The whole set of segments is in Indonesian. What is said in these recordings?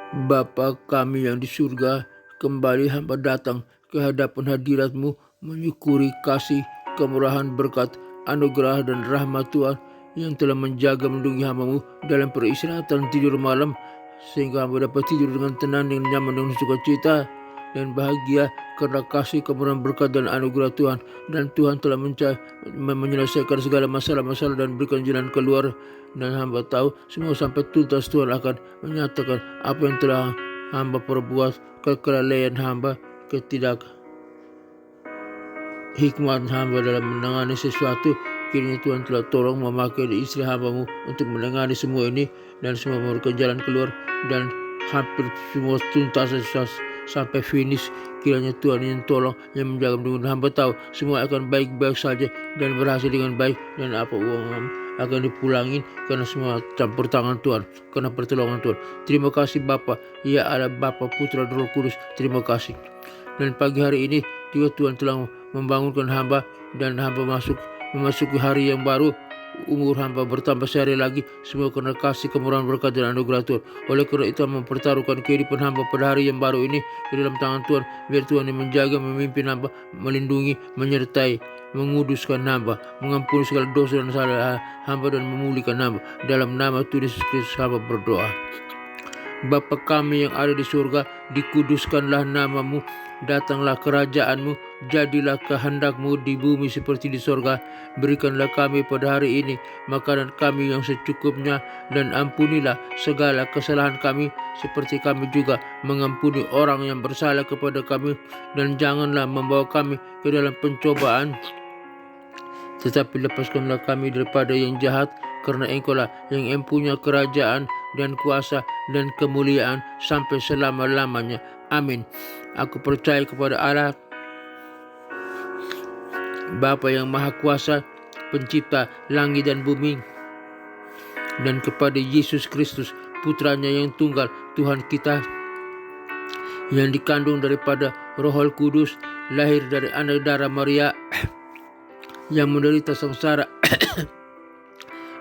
Bapa kami yang di surga, kembali hamba datang ke hadapan hadirat-Mu, menyukuri kasih, kemurahan, berkat, anugerah dan rahmat Tuhan yang telah menjaga melindungi hamba-Mu dalam peristirahatan tidur malam, sehingga hamba dapat tidur dengan tenang, dengan nyaman, dengan sukacita dan bahagia karena kasih, kemurahan, berkat dan anugerah Tuhan. Dan Tuhan telah menyelesaikan segala masalah-masalah dan berikan jalan keluar. Dan hamba tahu semua sampai tuntas Tuhan akan menyatakan apa yang telah hamba perbuat, kelalaian hamba, hikmat hamba dalam menangani sesuatu. Kiranya Tuhan telah tolong memakai istri hamba-Mu untuk menangani semua ini dan semua memberikan jalan keluar dan hampir semua tuntas sampai finish. Kiranya Tuhan yang tolong, yang menjaga dengan hamba tahu semua akan baik-baik saja dan berhasil dengan baik, dan apa uang akan dipulangin karena semua campur tangan Tuhan, karena pertolongan Tuhan. Terima kasih Bapa, ya Allah, Bapa, Putra, dan Roh Kudus. Terima kasih. Dan pagi hari ini juga Tuhan telah membangunkan hamba, dan hamba memasuki hari yang baru. Umur hamba bertambah sehari lagi, semua karena kasih, kemurahan, berkat dan anugerah Tuhan. Oleh karena itu mempertaruhkan kehidupan hamba pada hari yang baru ini di dalam tangan Tuhan. Biar Tuhan yang menjaga, memimpin hamba, melindungi, menyertai, menguduskan hamba, mengampuni segala dosa dan salah hamba, dan memulihkan hamba. Dalam nama Tuhan Yesus Kristus hamba berdoa. Bapa kami yang ada di surga, dikuduskanlah nama-Mu, datanglah kerajaan-Mu, jadilah kehendak-Mu di bumi seperti di surga. Berikanlah kami pada hari ini makanan kami yang secukupnya, dan ampunilah segala kesalahan kami seperti kami juga mengampuni orang yang bersalah kepada kami. Dan janganlah membawa kami ke dalam pencobaan, tetapi lepaskanlah kami daripada yang jahat, karena Engkau-lah yang mempunyai kerajaan dan kuasa dan kemuliaan sampai selama-lamanya. Amin. Aku percaya kepada Allah, Bapa yang Maha Kuasa, pencipta langit dan bumi, dan kepada Yesus Kristus, Putranya yang tunggal, Tuhan kita, yang dikandung daripada Roh Kudus, lahir dari anak darah Maria, yang menderita sengsara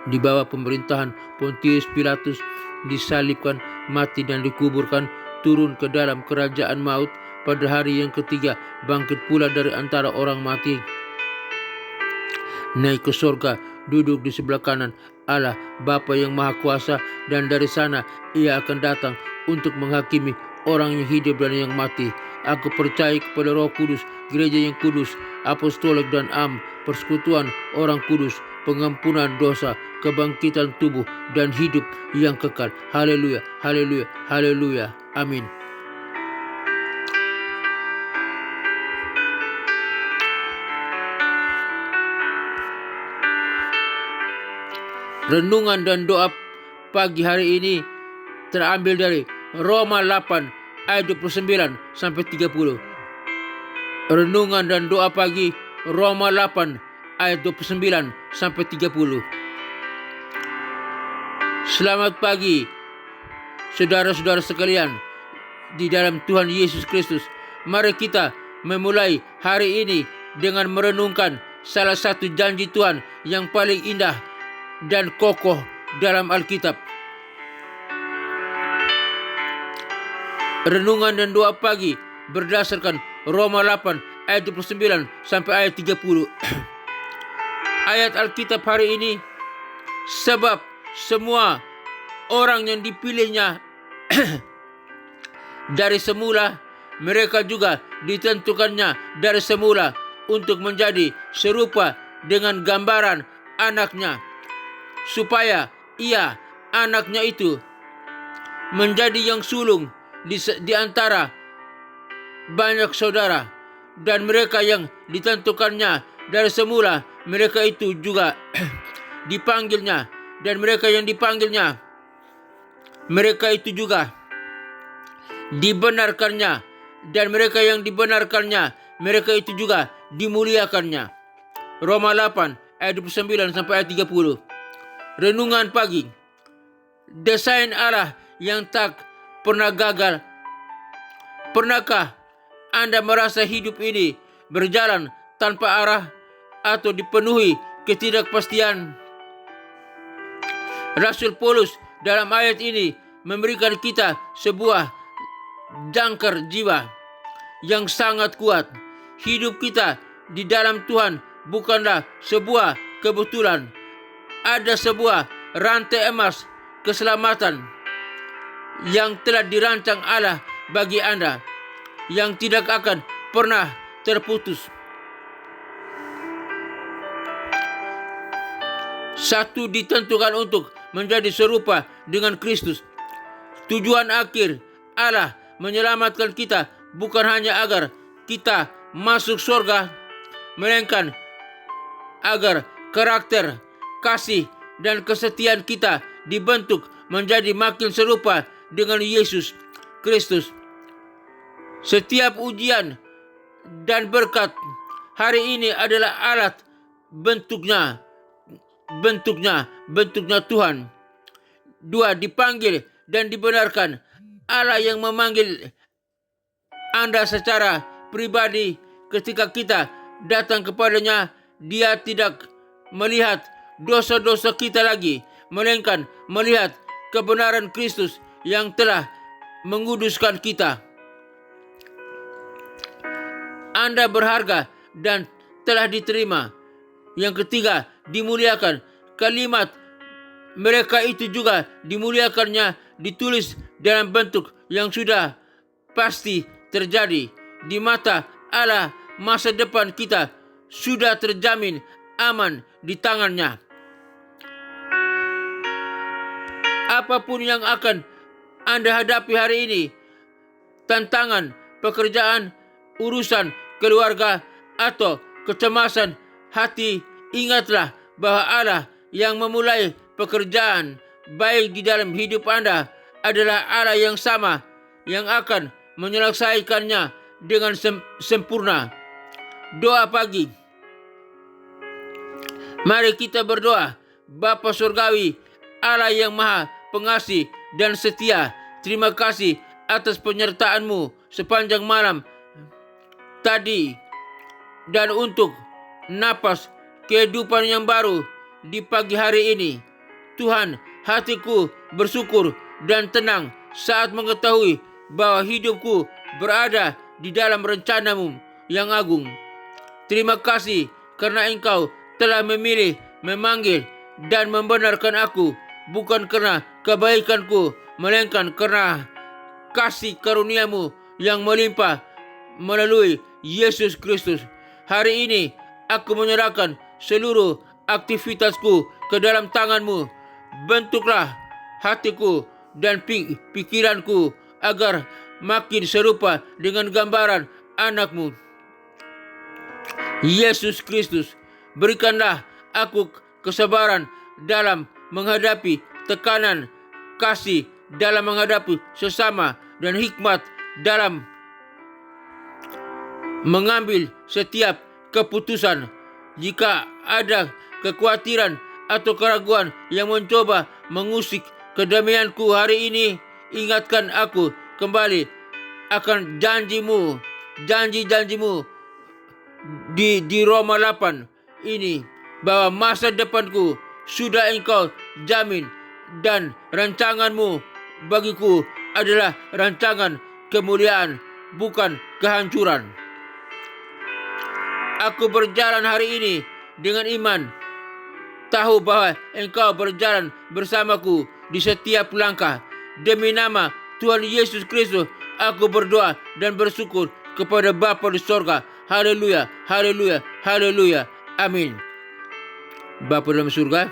di bawah pemerintahan Pontius Pilatus, disalibkan, mati dan dikuburkan, turun ke dalam kerajaan maut, pada hari yang ketiga bangkit pula dari antara orang mati, naik ke surga, duduk di sebelah kanan Allah Bapa yang Maha Kuasa, dan dari sana Ia akan datang untuk menghakimi orang yang hidup dan yang mati. Aku percaya kepada Roh Kudus, gereja yang kudus, apostolik dan persekutuan orang kudus, pengampunan dosa, kebangkitan tubuh, dan hidup yang kekal. Haleluya, haleluya, haleluya. Amin. Renungan dan doa pagi hari ini terambil dari Roma 8 ayat 29 sampai 30. Renungan dan doa pagi Roma 8 ayat 29 sampai 30. Selamat pagi saudara-saudara sekalian di dalam Tuhan Yesus Kristus. Mari kita memulai hari ini dengan merenungkan salah satu janji Tuhan yang paling indah dan kokoh dalam Alkitab. Renungan dan doa pagi berdasarkan Roma 8 ayat 29 sampai ayat 30. Ayat Alkitab hari ini, sebab semua orang yang dipilihnya dari semula, mereka juga ditentukannya dari semula untuk menjadi serupa dengan gambaran anaknya, supaya ia, anaknya itu, menjadi yang sulung di antara banyak saudara. Dan mereka yang ditentukannya dari semula, mereka itu juga dipanggilnya. Dan mereka yang dipanggilnya, mereka itu juga dibenarkannya. Dan mereka yang dibenarkannya, mereka itu juga dimuliakannya. Roma 8 ayat 29 sampai ayat 30. Renungan pagi. Desain Allah yang tak pernah gagal. Pernahkah Anda merasa hidup ini berjalan tanpa arah atau dipenuhi ketidakpastian? Rasul Paulus dalam ayat ini memberikan kita sebuah jangkar jiwa yang sangat kuat. Hidup kita di dalam Tuhan bukanlah sebuah kebetulan. Ada sebuah rantai emas keselamatan yang telah dirancang Allah bagi Anda, yang tidak akan pernah terputus. Satu, ditentukan untuk menjadi serupa dengan Kristus. Tujuan akhir Allah menyelamatkan kita bukan hanya agar kita masuk surga, melainkan agar karakter, kasih, dan kesetiaan kita dibentuk menjadi makin serupa dengan Yesus Kristus. Setiap ujian dan berkat hari ini adalah alat bentuknya Tuhan. 2, dipanggil dan dibenarkan. Allah yang memanggil Anda secara pribadi. Ketika kita datang kepadanya, Dia tidak melihat dosa-dosa kita lagi, melainkan melihat kebenaran Kristus yang telah menguduskan kita. Anda berharga dan telah diterima. Yang ketiga, dimuliakan. Kalimat mereka itu juga dimuliakannya ditulis dalam bentuk yang sudah pasti terjadi. Di mata Allah, masa depan kita sudah terjamin aman di tangannya. Apapun yang akan Anda hadapi hari ini, tantangan, pekerjaan, urusan keluarga, atau kecemasan hati, ingatlah bahwa Allah yang memulai pekerjaan baik di dalam hidup Anda adalah Allah yang sama yang akan menyelesaikannya dengan sempurna. Doa pagi. Mari kita berdoa. Bapa Surgawi, Allah yang Maha Pengasih dan Setia, terima kasih atas penyertaan-Mu sepanjang malam tadi dan untuk napas kehidupan yang baru di pagi hari ini. Tuhan, hatiku bersyukur dan tenang saat mengetahui bahwa hidupku berada di dalam rencana-Mu yang agung. Terima kasih karena Engkau telah memilih, memanggil, dan membenarkan aku, bukan karena kebaikanku, melainkan karena kasih karunia-Mu yang melimpah melalui Yesus Kristus. Hari ini aku menyerahkan seluruh aktivitasku ke dalam tangan-Mu. Bentuklah hatiku dan pikiranku agar makin serupa dengan gambaran anak-Mu, Yesus Kristus. Berikanlah aku kesabaran dalam menghadapi tekanan, kasih dalam menghadapi sesama, dan hikmat dalam mengambil setiap keputusan. Jika ada kekhawatiran atau keraguan yang mencoba mengusik kedamaianku hari ini, ingatkan aku kembali akan janji-Mu di Roma 8 ini, bahwa masa depanku sudah Engkau jamin dan rancangan-Mu bagiku adalah rancangan kemuliaan, bukan kehancuran. Aku berjalan hari ini dengan iman, tahu bahwa Engkau berjalan bersamaku di setiap langkah. Demi nama Tuhan Yesus Kristus, aku berdoa dan bersyukur kepada Bapa di sorga. Haleluya, haleluya, haleluya. Amin. Bapa dalam surga,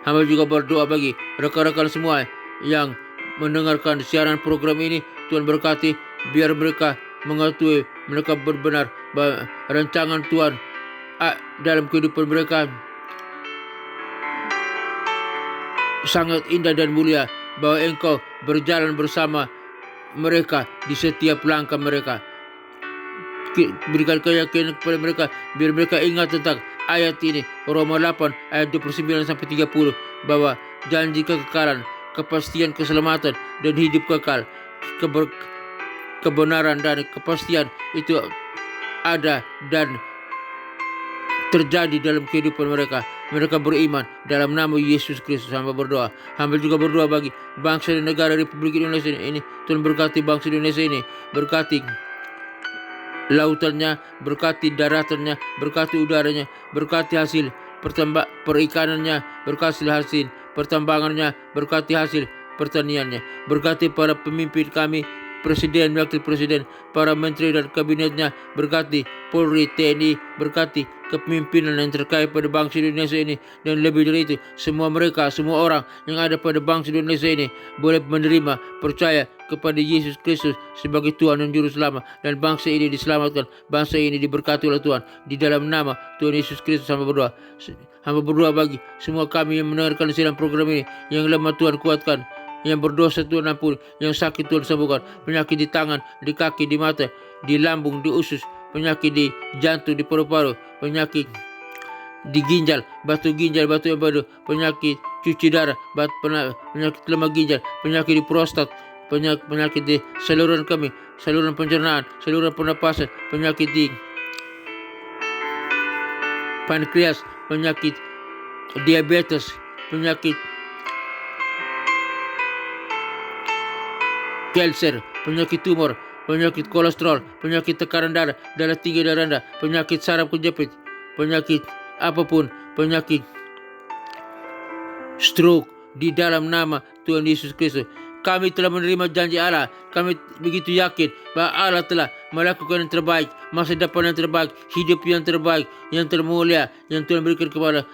hamba juga berdoa bagi rekan-rekan semua yang mendengarkan siaran program ini. Tuhan berkati, biar mereka mengetahui, mereka benar bahwa rancangan Tuhan dalam kehidupan mereka sangat indah dan mulia, bahwa Engkau berjalan bersama mereka di setiap langkah mereka. Berikan keyakinan kepada mereka, biar mereka ingat tentang ayat ini, Roma 8 ayat 29 sampai 30, bahwa janji kekekalan, kepastian keselamatan, dan hidup kekal, kebenaran dan kepastian itu ada dan terjadi dalam kehidupan mereka. mereka beriman. Dalam nama Yesus Kristus hamba berdoa. Hamba juga berdoa bagi bangsa dan negara Republik Indonesia ini. Tuhan berkati bangsa Indonesia ini, berkati lautannya, berkati daratannya, berkati udaranya, berkati hasil perikanannya, berkati hasil pertambangannya, berkati hasil pertaniannya, berkati para pemimpin kami, presiden, wakil presiden, para menteri dan kabinetnya, berkati Polri, TNI, berkati kepemimpinan yang terkait pada bangsa Indonesia ini, dan lebih dari itu semua mereka, semua orang yang ada pada bangsa Indonesia ini boleh menerima, percaya kepada Yesus Kristus sebagai Tuhan dan Juru Selamat, dan bangsa ini diselamatkan, bangsa ini diberkati oleh Tuhan. Di dalam nama Tuhan Yesus Kristus hamba berdoa. Hamba berdoa bagi semua kami yang mendengarkan siaran program ini, yang lemah Tuhan kuatkan, yang berdosa Tuhan ampuni, yang sakit Tuhan sembuhkan, penyakit di tangan, di kaki, di mata, di lambung, di usus, penyakit di jantung, di paru-paru, penyakit di ginjal, batu empedu, penyakit cuci darah, penyakit lemah ginjal, penyakit di prostat, penyakit di saluran kami, saluran pencernaan, saluran pernapasan, penyakit di pankreas, penyakit diabetes, penyakit kanser, penyakit tumor, penyakit kolesterol, penyakit tekanan darah, darah tinggi, darah rendah, penyakit saraf kejepit, penyakit apapun, penyakit stroke, di dalam nama Tuhan Yesus Kristus. Kami telah menerima janji Allah. Kami begitu yakin bahwa Allah telah melakukan yang terbaik, masa depan yang terbaik, hidup yang terbaik, yang termulia, yang Tuhan berikan kepada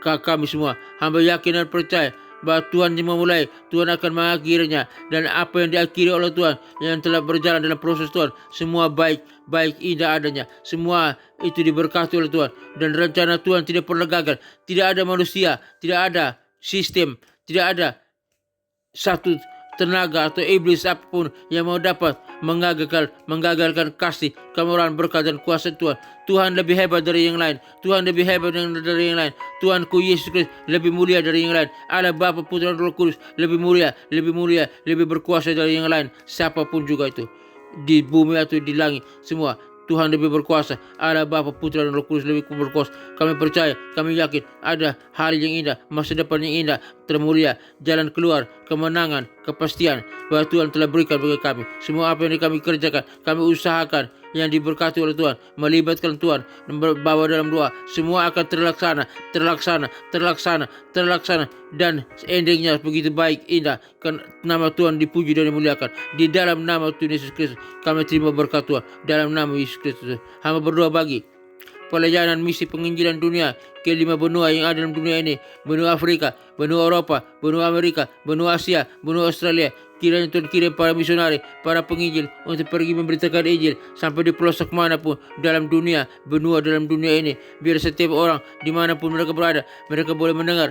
kami semua. Hamba yakin dan percaya bahwa Tuhan yang memulai, Tuhan akan mengakhirinya, dan apa yang diakhiri oleh Tuhan, yang telah berjalan dalam proses Tuhan, semua baik indah adanya, semua itu diberkati oleh Tuhan, dan rencana Tuhan tidak pernah gagal. Tidak ada manusia, tidak ada sistem, tidak ada satu tenaga atau iblis apapun yang mau dapat menggagalkan kasih, kemurahan, berkat dan kuasa Tuhan. Tuhan lebih hebat dari yang lain. Tuhan lebih hebat dari yang lain. Tuhanku Yesus Kristus lebih mulia dari yang lain. Allah Bapa, Putra dan Roh Kudus lebih mulia, lebih berkuasa dari yang lain. Siapapun juga itu, di bumi atau di langit, semua Tuhan lebih berkuasa. Allah Bapa, Putra dan Roh Kudus lebih berkuasa. Kami percaya, kami yakin ada hal yang indah, masa depan yang indah, termulia, jalan keluar, kemenangan, kepastian bahwa Tuhan telah berikan bagi kami. Semua apa yang kami kerjakan, kami usahakan yang diberkati oleh Tuhan, melibatkan Tuhan, dan bawa dalam doa, semua akan terlaksana, dan endingnya begitu baik, indah, kan nama Tuhan dipuji dan dimuliakan. Di dalam nama Tuhan Yesus Kristus kami terima berkat Tuhan, dalam nama Yesus Kristus. Hamba berdoa bagi pelayanan misi penginjilan dunia ke 5 benua yang ada dalam dunia ini, benua Afrika, benua Eropa, benua Amerika, benua Asia, benua Australia. Kiranya Tuhan kirim para misionari, para penginjil untuk pergi memberitakan Injil sampai di pelosok manapun dalam dunia, benua dalam dunia ini. Biar setiap orang dimanapun mereka berada, mereka boleh mendengar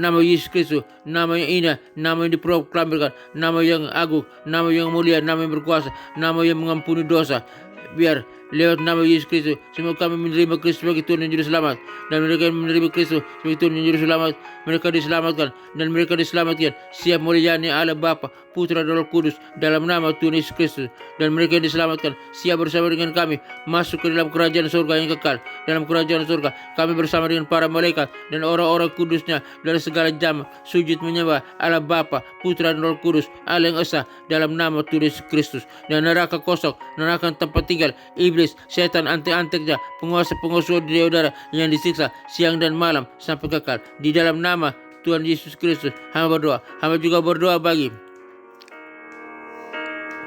nama Yesus Kristus, nama yang indah, nama yang diproklamirkan, nama yang agung, nama yang mulia, nama yang berkuasa, nama yang mengampuni dosa. Biar lewat nama Yesus Kristus semua kami menerima Kristus sebagai Tuhan dan Juru Selamat, dan mereka yang menerima Kristus sebagai Tuhan dan Juru Selamat, mereka diselamatkan, dan mereka diselamatkan siap melayani Allah Bapa, Putra dan Roh Kudus dalam nama Tuhan Yesus Kristus, dan mereka yang diselamatkan siap bersama dengan kami masuk ke dalam kerajaan surga yang kekal. Dalam kerajaan surga kami bersama dengan para malaikat dan orang-orang kudusnya dari segala jam sujud menyembah Allah Bapa, Putra dan Roh Kudus, Allah yang esa, dalam nama Tuhan Yesus Kristus. Dan neraka kosong, neraka tempat tinggal iblis, setan, antek-anteknya, penguasa-penguasa di udara yang disiksa siang dan malam sampai kekal. Di dalam nama Tuhan Yesus Kristus hamba berdoa. Hamba juga berdoa bagi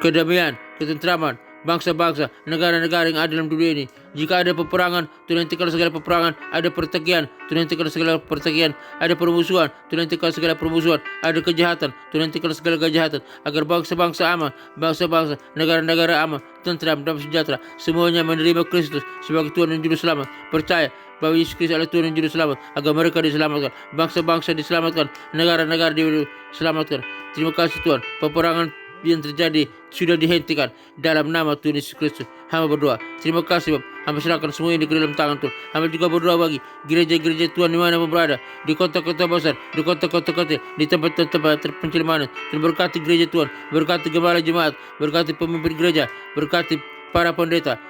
kedamaian, ketentraman bangsa-bangsa, negara-negara yang ada dalam dunia ini. Jika ada peperangan, Tuhan hentikan segala peperangan. Ada pertikaian, Tuhan hentikan segala pertikaian. Ada permusuhan, Tuhan hentikan segala permusuhan. Ada kejahatan, Tuhan hentikan segala kejahatan. Agar bangsa-bangsa aman, bangsa-bangsa, negara-negara aman, tentram dan sejahtera. Semuanya menerima Kristus sebagai Tuhan dan Juru Selamat. Percaya bahwa Yesus Kristus adalah Tuhan dan Juru Selamat. Agar mereka diselamatkan, bangsa-bangsa diselamatkan, negara-negara diselamatkan. Terima kasih Tuhan. Peperangan yang terjadi sudah dihentikan dalam nama Tuhan Yesus Kristus. Hamba berdoa. Terima kasih Bapak. Hamba serahkan semua ini ke dalam tangan Tuhan. Hamba juga berdoa bagi gereja-gereja Tuhan di mana pun berada, di kota-kota besar, di kota-kota kecil, di tempat-tempat terpencil mana. Dan berkati gereja Tuhan, berkati gembala jemaat, berkati pemimpin gereja, berkati para pendeta,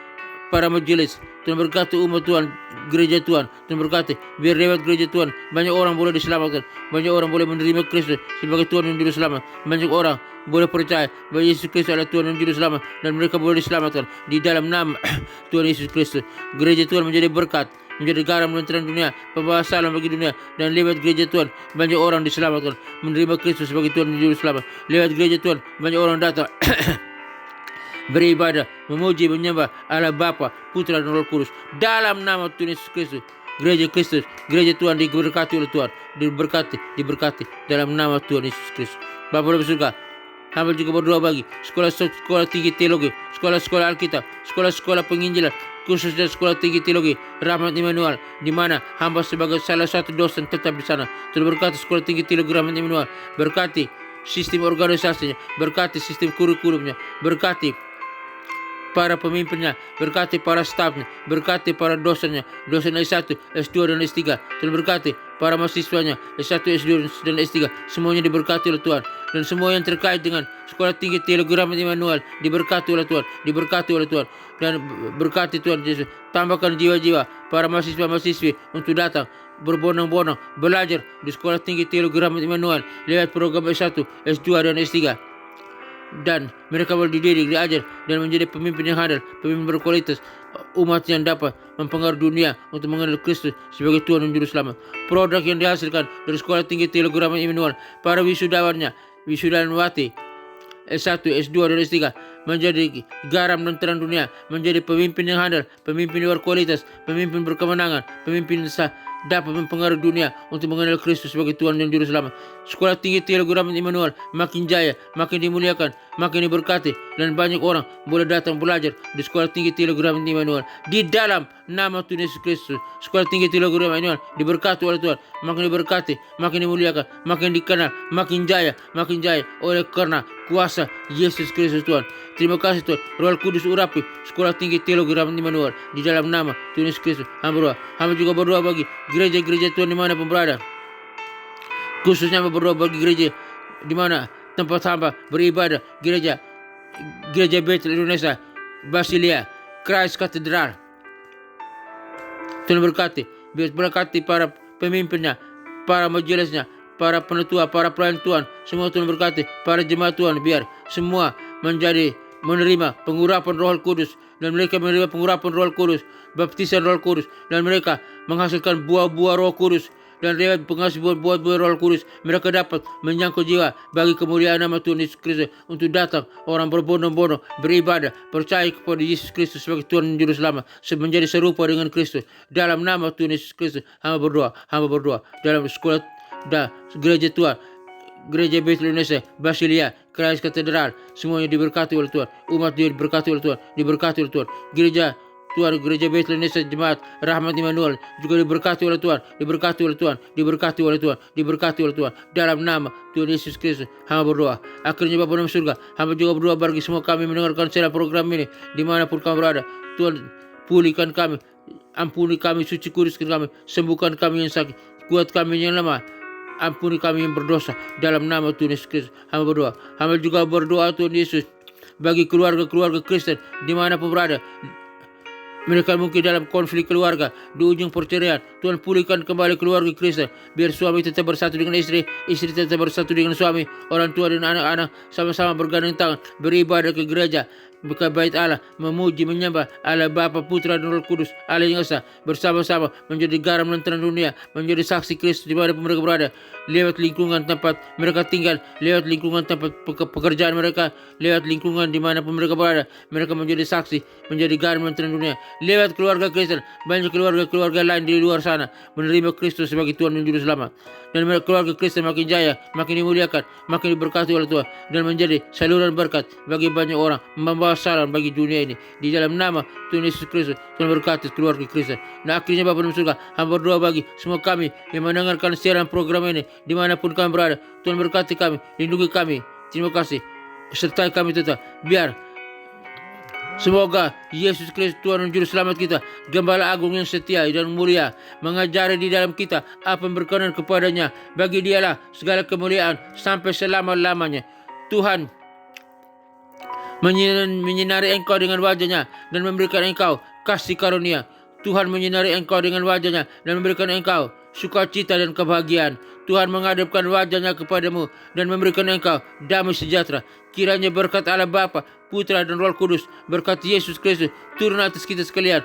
para majelis. Tuhan berkati umat Tuhan, gereja Tuhan. Tuhan berkati biar lewat gereja Tuhan banyak orang boleh diselamatkan, banyak orang boleh menerima Kristus sebagai Tuhan dan Juru Selamat, banyak orang boleh percaya bahwa Yesus Kristus adalah Tuhan dan Juru Selamat, dan mereka boleh diselamatkan di dalam nama Tuhan Yesus Kristus. Gereja Tuhan menjadi berkat, menjadi garam dan terang dunia, pembawa salam bagi dunia, dan lewat gereja Tuhan banyak orang diselamatkan, menerima Kristus sebagai Tuhan dan Juru Selamat. Lewat gereja Tuhan banyak orang datang beribadah, memuji, menyembah Allah Bapa, Putra dan Roh Kudus dalam nama Tuhan Yesus Kristus. Gereja Kristus, gereja Tuhan diberkati oleh Tuhan, diberkati dalam nama Tuhan Yesus Kristus. Bapa dalam surga, hamba juga berdoa bagi sekolah tinggi teologi, sekolah Alkitab, sekolah penginjilan, khususnya sekolah tinggi teologi Rahmat Immanuel, di mana hamba sebagai salah satu dosen tetap di sana. Tuhan berkati sekolah tinggi teologi Rahmat Immanuel, berkati sistem organisasinya, berkati sistem kurikulumnya, berkati para pemimpinnya, berkati para stafnya, berkati para dosennya, dosen S1, S2 dan S3. Tuhan berkati para mahasiswanya S1, S2 dan S3, semuanya diberkati oleh Tuhan, dan semua yang terkait dengan sekolah tinggi teologi Rahmat Immanuel diberkati oleh Tuhan, dan berkati Tuhan Yesus. Tambahkan jiwa-jiwa para mahasiswa-mahasiswi untuk datang berbondong-bondong belajar di sekolah tinggi teologi Rahmat Immanuel lewat program S1, S2 dan S3. Dan mereka boleh dididik, diajar, dan menjadi pemimpin yang handal, pemimpin berkualitas, umat yang dapat mempengaruhi dunia untuk mengenal Kristus sebagai Tuhan dan Juru Selamat. Produk yang dihasilkan dari sekolah tinggi teologi Rahmat Immanuel, para wisudawannya, wisudawanwati S1, S2 dan S3 menjadi garam dan terang dunia, menjadi pemimpin yang handal, pemimpin yang berkualitas, pemimpin berkemenangan, pemimpin yang dapat mempengaruhi dunia untuk mengenal Kristus sebagai Tuhan dan Juru Selamat. Sekolah tinggi teologi Rahmat Immanuel makin jaya, makin dimuliakan, makin diberkati, dan banyak orang boleh datang belajar di sekolah tinggi teologi Rahmat Immanuel di dalam nama Tuhan Yesus Kristus. Sekolah tinggi teologi Rahmat Immanuel diberkati oleh Tuhan, makin diberkati, makin dimuliakan, makin dikenal, makin jaya oleh karena kuasa Yesus Kristus Tuhan. Terima kasih Tuhan, Roh Kudus urapi sekolah tinggi teologi Rahmat Immanuel di dalam nama Tuhan Yesus Kristus. Hamba juga berdoa bagi gereja-gereja Tuhan dimanapun berada, khususnya hamba berdoa bagi gereja di mana tempat hamba beribadah, gereja Bethel Indonesia, Basilia, Christ Katedral. Tuhan berkati para pemimpinnya, para majelisnya, para penetua, para pelayan Tuhan, semua Tuhan berkati, para jemaat Tuhan, biar semua menerima pengurapan Roh Kudus, dan mereka menerima pengurapan Roh Kudus, baptisan Roh Kudus, dan mereka menghasilkan buah-buah Roh Kudus, dan lewat penghasil buah-buah Roh Kudus mereka dapat menyangkut jiwa bagi kemuliaan nama Tuhan Yesus Kristus, untuk datang orang berbondong-bondong beribadah, percaya kepada Yesus Kristus sebagai Tuhan dan Juru Selamat, menjadi serupa dengan Kristus. Dalam nama Tuhan Yesus Kristus hamba berdoa dalam sekolah gereja Tuhan, gereja Bethel Indonesia, Basilia, Christ Katedral, semuanya diberkati oleh Tuhan, umat dia diberkati oleh Tuhan, gereja Tuhan, gereja Bethel Indonesia, jemaat Rahmat Immanuel juga diberkati oleh Tuhan, dalam nama Tuhan Yesus Kristus hamba berdoa. Akhirnya Bapa dalam surga, hamba juga berdoa bagi semua kami mendengarkan siaran program ini dimanapun kami berada. Tuhan, pulihkan kami, ampuni kami, suci kuduskan kami, sembuhkan kami yang sakit, kuat kami yang lemah, ampuni kami yang berdosa, dalam nama Tuhan Yesus Kristus hamba berdoa. Hamba juga berdoa Tuhan Yesus bagi keluarga-keluarga Kristen dimanapun berada. Mereka mungkin dalam konflik keluarga, di ujung perceraian. Tuhan pulihkan kembali keluarga Kristen, biar suami tetap bersatu dengan istri, istri tetap bersatu dengan suami, orang tua dan anak-anak sama-sama bergandeng tangan beribadah ke gereja, buka bait Allah, memuji menyembah Allah Bapa, Putra dan Roh Kudus, Allah yang esa, bersama-sama menjadi garam dan terang dunia, menjadi saksi Kristus di mana mereka berada, lewat lingkungan tempat mereka tinggal, lewat lingkungan tempat pekerjaan mereka, lewat lingkungan di mana mereka berada. Mereka menjadi saksi, menjadi garam dan terang dunia. Lewat keluarga Kristen, banyak keluarga-keluarga lain di luar sana menerima Kristus sebagai Tuhan dan Juru Selamat, dan keluarga Kristen makin jaya, makin dimuliakan, makin diberkati oleh Tuhan, dan menjadi saluran berkat bagi banyak orang, membawa salam bagi dunia ini di dalam nama Tuhan Yesus Kristus. Tuhan berkati keluarga Kristen. Nah, akhirnya Bapa dalam surga, hamba berdoa bagi semua kami yang mendengarkan siaran program ini dimanapun kami berada. Tuhan berkati kami, lindungi kami. Terima kasih, sertai kami tetap, biar semoga Yesus Kristus Tuhan dan Juru Selamat kita, Gembala Agung yang setia dan mulia, mengajari di dalam kita apa yang berkenan kepadanya. Bagi dialah segala kemuliaan sampai selama-lamanya. Tuhan menyinari engkau dengan wajahnya dan memberikan engkau kasih karunia. Tuhan menyinari engkau dengan wajahnya dan memberikan engkau sukacita dan kebahagiaan. Tuhan menghadapkan wajahnya kepadamu dan memberikan engkau damai sejahtera. Kiranya berkat Allah Bapa, Putra dan Roh Kudus, berkat Yesus Kristus turun atas kita sekalian,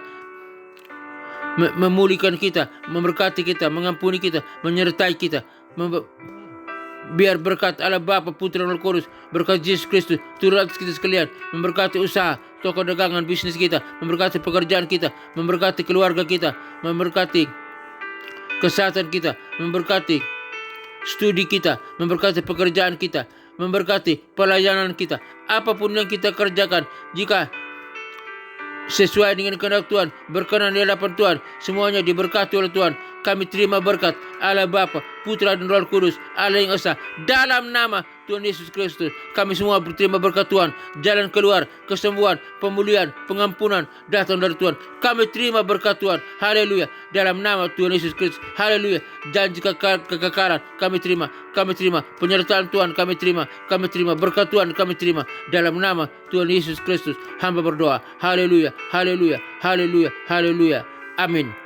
memulihkan kita, memberkati kita, mengampuni kita, menyertai kita. Biar berkat Allah Bapa, Putra dan Roh Kudus, berkat Yesus Kristus turun atas kita sekalian, memberkati usaha, toko dagangan, bisnis kita, memberkati pekerjaan kita, memberkati keluarga kita, memberkati kesehatan kita, memberkati studi kita, memberkati pekerjaan kita, memberkati pelayanan kita. Apapun yang kita kerjakan, jika sesuai dengan kehendak Tuhan, berkenan di hadapan Tuhan, semuanya diberkati oleh Tuhan. Kami terima berkat Allah Bapa, Putra dan Roh Kudus, Allah yang Esa, dalam nama Tuhan Yesus Kristus. Kami semua berterima berkat Tuhan. Jalan keluar, kesembuhan, pemulihan, pengampunan datang dari Tuhan. Kami terima berkat Tuhan. Haleluya. Dalam nama Tuhan Yesus Kristus. Haleluya. Janji kekekalan kami terima. Kami terima penyertaan Tuhan. Kami terima berkat Tuhan. Kami terima dalam nama Tuhan Yesus Kristus. Hamba berdoa. Haleluya. Haleluya. Haleluya. Haleluya. Amin.